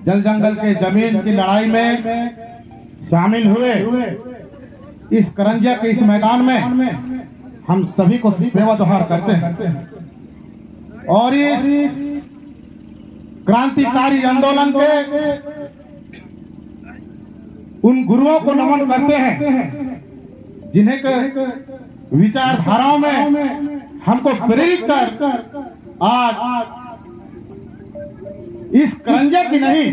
जल जंगल के जमीन की लड़ाई में शामिल हुए इस करंजिया के इस मैदान में हम सभी को सेवा जोहार करते हैं और इस क्रांतिकारी आंदोलन के उन गुरुओं को नमन करते हैं जिन्हें के विचारधाराओं में हमको प्रेरित कर आज इस करंजिया की नहीं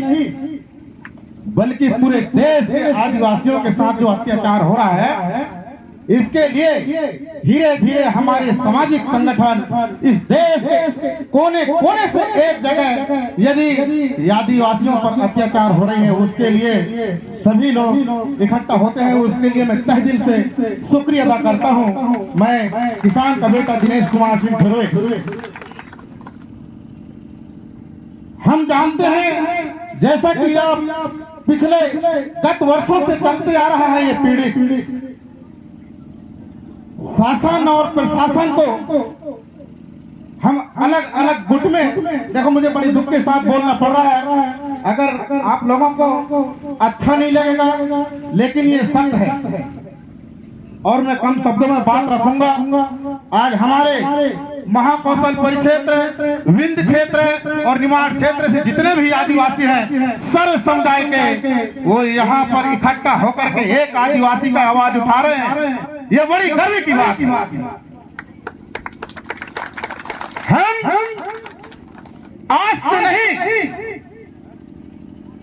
बल्कि पूरे देश के आदिवासियों के साथ जो अत्याचार हो रहा है इसके लिए धीरे धीरे हमारे सामाजिक संगठन इस देश के कोने कोने से एक जगह यदि आदिवासियों पर अत्याचार हो रहे हैं उसके लिए सभी लोग इकट्ठा होते हैं। उसके लिए मैं तहे दिल से शुक्रिया अदा करता हूं। मैं किसान का बेटा दिनेश कुमार सिंह ठुर्वे। हम जानते हैं जैसा कि आप पिछले गत वर्षों से चलते आ रहा है ये पीढ़ी शासन और प्रशासन को हम अलग अलग गुट में देखो मुझे बड़ी दुख के साथ बोलना पड़ रहा है। अगर आप लोगों को अच्छा नहीं लगेगा लेकिन ये सत्य है और मैं कम शब्दों में बात रखूंगा। आज हमारे महाकौशल परिक्षेत्र विंध्य क्षेत्र और निमाड़ क्षेत्र से जितने भी आदिवासी हैं सर्व समुदाय के वो यहाँ पर इकट्ठा होकर के एक आदिवासी का आवाज उठा रहे हैं। ये बड़ी गर्व की बात है। हम आज से नहीं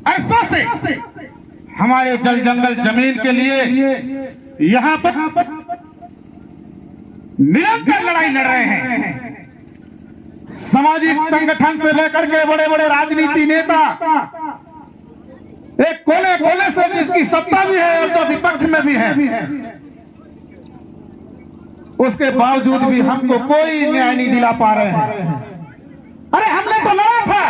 अरसों से हमारे जल जंगल जमीन के लिए यहाँ पर निरंतर लड़ाई लड़ रहे हैं। सामाजिक संगठन से लेकर के बड़े बड़े राजनीति नेता एक कोने कोने से जिसकी सत्ता भी है और जो विपक्ष में भी है उसके बावजूद भी हमको कोई न्याय नहीं दिला पा रहे हैं। अरे हमने तो लड़ा था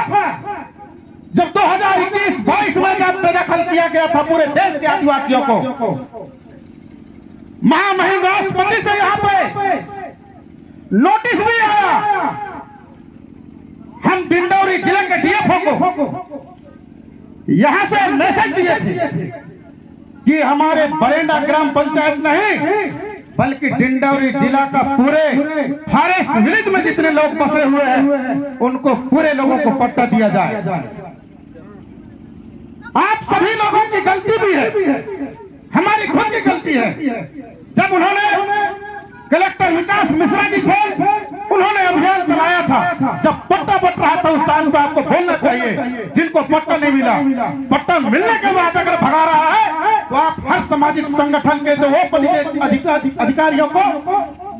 जब 2021-22 में जब बेदखल किया गया था पूरे देश के आदिवासियों को। महामहिम राष्ट्रपति से यहाँ पे नोटिस भी आया। हम डिंडौरी जिले के डीएफओ को यहां से मैसेज दिए थे कि हमारे बरेंडा ग्राम पंचायत नहीं बल्कि डिंडौरी जिला का पूरे फॉरेस्ट विलेज में जितने लोग बसे हुए हैं उनको पूरे लोगों को पट्टा दिया जाए। आप सभी लोगों की गलती भी है, हमारी खुद की गलती है। जब उन्होंने कलेक्टर विकास मिश्रा जी थे उन्होंने अभियान चलाया था। जब पट्टा बट रहा था उस टाइम पे आपको बोलना चाहिए जिनको पट्टा नहीं मिला पट्टा मिलने के बाद अगर भगा रहा है तो आप हर सामाजिक संगठन के जो वो अधिकारियों को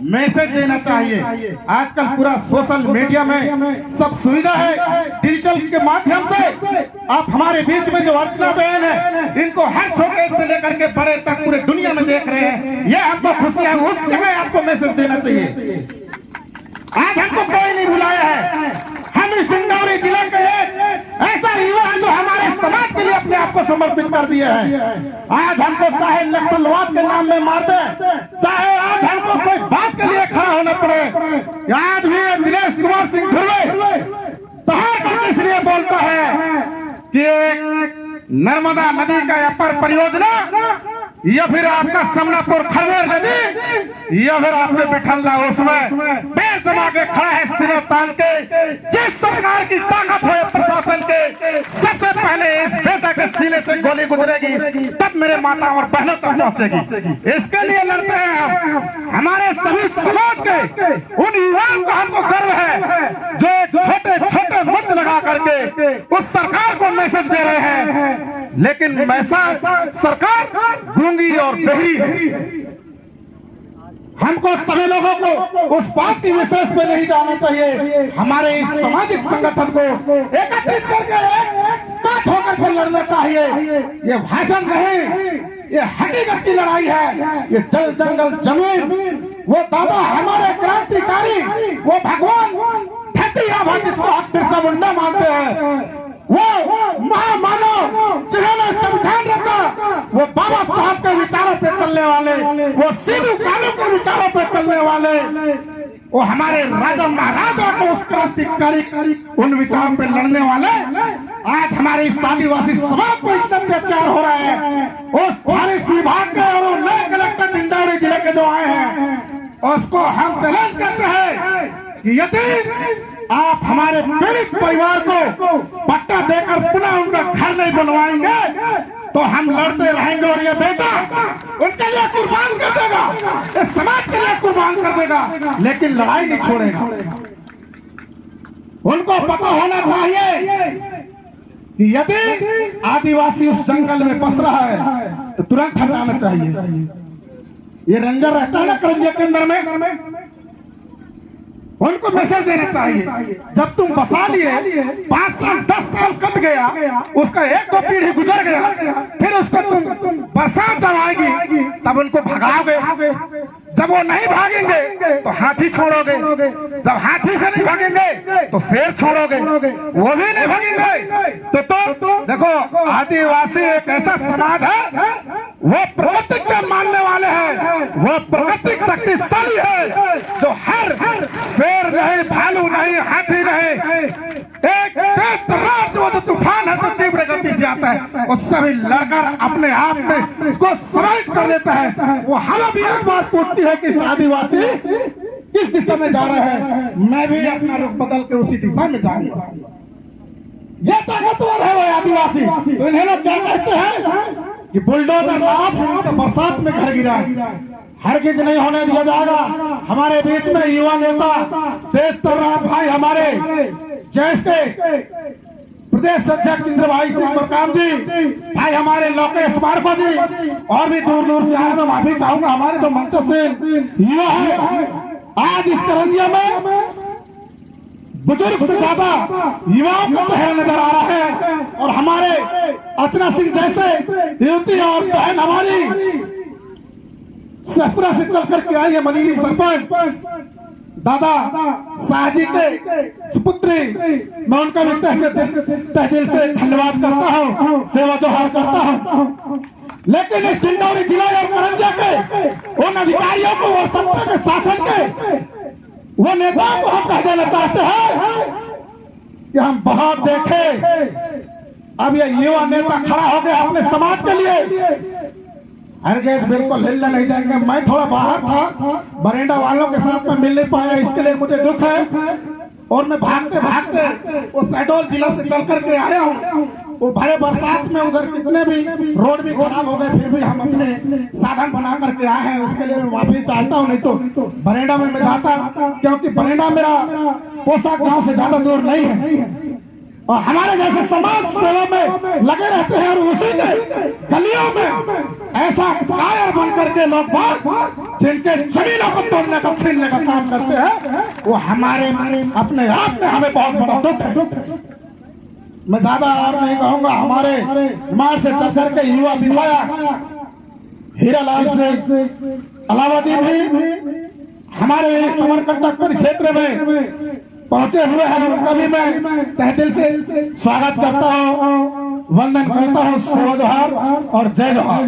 मैसेज देना चाहिए। आजकल पूरा सोशल मीडिया में सब सुविधा है, डिजिटल के माध्यम से आप हमारे बीच में जो अर्चना बहन है इनको हर छोटे से लेकर के बड़े तक पूरे दुनिया में देख रहे हैं। ये हमको खुशी है, उस जगह आपको मैसेज देना चाहिए। आज हमको कोई नहीं बुलाया है। हम इस डिंडौरी जिले के ऐसा युवा है जो हमारे समाज के लिए अपने आप को समर्पित कर दिए हैं। आज हमको चाहे नक्सलवाद के नाम में मार दे, चाहे आज हमको कोई बात के लिए खड़ा होना पड़े, आज भी दिनेश कुमार सिंह ठुर्वे तहार करके इसलिए बोलता है कि नर्मदा नदी का अपर परियोजना या फिर आपका समनापुर खरवेर नदी या फिर आपने बिठल्ला उसमें बेर जमा के खड़ा है सिर तान के। जिस सरकार की ताकत हो प्रशासन के सबसे पहले इस बेटा के सीने से गोली गुजरेगी तब मेरे माता और बहनों तक पहुंचेगी। इसके लिए लड़ते हैं हम। हमारे सभी समाज के उन युवाओं का हमको गर्व है जो छोटे छोटे मंच लगा करके उस सरकार को मैसेज दे रहे हैं। लेकिन सरकार गूंगी और बहरी है। हमको सभी लोगों को उस पार्टी विशेष पे नहीं जाना चाहिए। हमारे इस सामाजिक संगठन को एकत्रित करके एकजुट होकर के लड़ना चाहिए। ये भाषण नहीं, ये हकीकत की लड़ाई है। ये जल जंगल जमीन वो दादा हमारे क्रांतिकारी वो भगवान धरती आभा जिसको आप बिरसा मुंडा मानते हैं वो महामानव जिन्होंने संविधान रचा वो बाबा साहब के विचारों पे चलने वाले वो सिद्धू कानू के विचारों पे चलने वाले वो हमारे राजा महाराजा को उस क्रांतिकारी उन विचारों पे लड़ने वाले आज हमारे इस आदिवासी समाज को इतना अत्याचार हो रहा है। उस फॉरेस्ट विभाग के और नए कलेक्टर डिंडौरी जिले के जो आए हैं उसको हम चैलेंज करते हैं कि यदि आप हमारे पीड़ित परिवार को पट्टा देकर पुनः उनका घर नहीं बनवाएंगे तो हम लड़ते रहेंगे और ये बेटा उनके लिए कुर्बान कर देगा, इस समाज के लिए कुर्बान कर देगा, लेकिन लड़ाई नहीं छोड़ेगा। उनको पता होना चाहिए कि यदि आदिवासी उस जंगल में बस रहा है तो तुरंत हटाना चाहिए। ये रेंजर रहता है ना करंजिया के अंदर में, उनको मैसेज देना चाहिए जब तुम बसा लिए 5 साल 10 साल कट गया, उसका 1-2 पीढ़ी गुजर गया, फिर उसको तुम बरसात जब आएगी तब उनको भगाओगे। जब वो नहीं भागेंगे तो हाथी छोड़ोगे, जब हाथी से नहीं भागेंगे तो शेर छोड़ोगे, वो भी नहीं भागेंगे तो देखो आदिवासी एक ऐसा समाज है वो प्रकृति के मानने वाले हैं, वो प्रकृति शक्तिशाली है जो हर शेर नहीं, भालू नहीं, हाथी नहीं, एक जो तूफान है जो तीव्र गति से आता है उससे भी लड़कर अपने आप में उसको समाहित कर लेता है। वो हमें भी एक बात पूछती है कि आदिवासी किस दिशा में जा रहे हैं, मैं भी अपना रुख बदल के उसी दिशा में जाऊंगा। ये ताकतवर है वो आदिवासी। तो इन्हें लोग क्या कहते हैं कि बुलडोजर लाभ तो बरसात में घर गिरा, हरगिज नहीं होने दिया जाएगा। हमारे बीच में युवा नेता तेज तर्रार भाई हमारे जैसे प्रदेश अध्यक्ष इंद्र भाई सिंह मरकाम जी, भाई हमारे लोकेश मार्को जी और भी दूर दूर से आए, मैं माफी चाहूंगा हमारे तो मंच से युवा है। आज इस करंजिया में बुजुर्ग से ज्यादा युवाओं का चेहरा नजर आ रहा है और हमारे अर्चना सिंह जैसे युवती और बहन हमारी सहपुरा से चल करके आई है, मनीली सरपंच दादा शाहजी के सुपुत्री, मैं उनका भी तहे दिल से धन्यवाद करता हूँ, सेवा जोहार करता हूँ। लेकिन इस डिंडौरी जिला और करंजिया के उन अधिकारियों को और सत्ता के शासन के वो नेताओं को हम कह देना चाहते हैं कि हम बहुत देखे, अब ये युवा नेता खड़ा हो गया अपने समाज के लिए, हरगिज बिल्कुल हिलने नहीं देंगे। मैं थोड़ा बाहर था, बरेंडा वालों के साथ में मिल नहीं पाया, इसके लिए मुझे दुख है और मैं भागते भागते वो शहडोल जिला से चल करके आया हूँ। वो भरे बरसात में उधर कितने भी रोड भी खराब हो गए, फिर भी हम अपने साधन बना करके आए हैं, उसके लिए मैं माफी चाहता हूँ। नहीं तो बरेंडा में मैं जाता, क्योंकि बरेंडा मेरा पोशाक गांव से ज्यादा दूर नहीं है और हमारे जैसे समाज सेवा में लगे रहते हैं और उसी के गलियों में ऐसा कायर बन करके लोग जिनके जमीनों को तोड़ने का छीनने का काम करते हैं, वो हमारे अपने आप में हमें बहुत बड़ा दुख है। मैं ज्यादा और नहीं कहूंगा, हमारे मार से चल करके युवा विधायक हीरालाल से अलावा जी भी हमारे समरकंटक परिक्षेत्र में पहुंचे हुए हैं, उनका भी मैं तहे दिल से स्वागत करता हूं, वंदन करता हूं, सेवा जोहार और जय जोहार।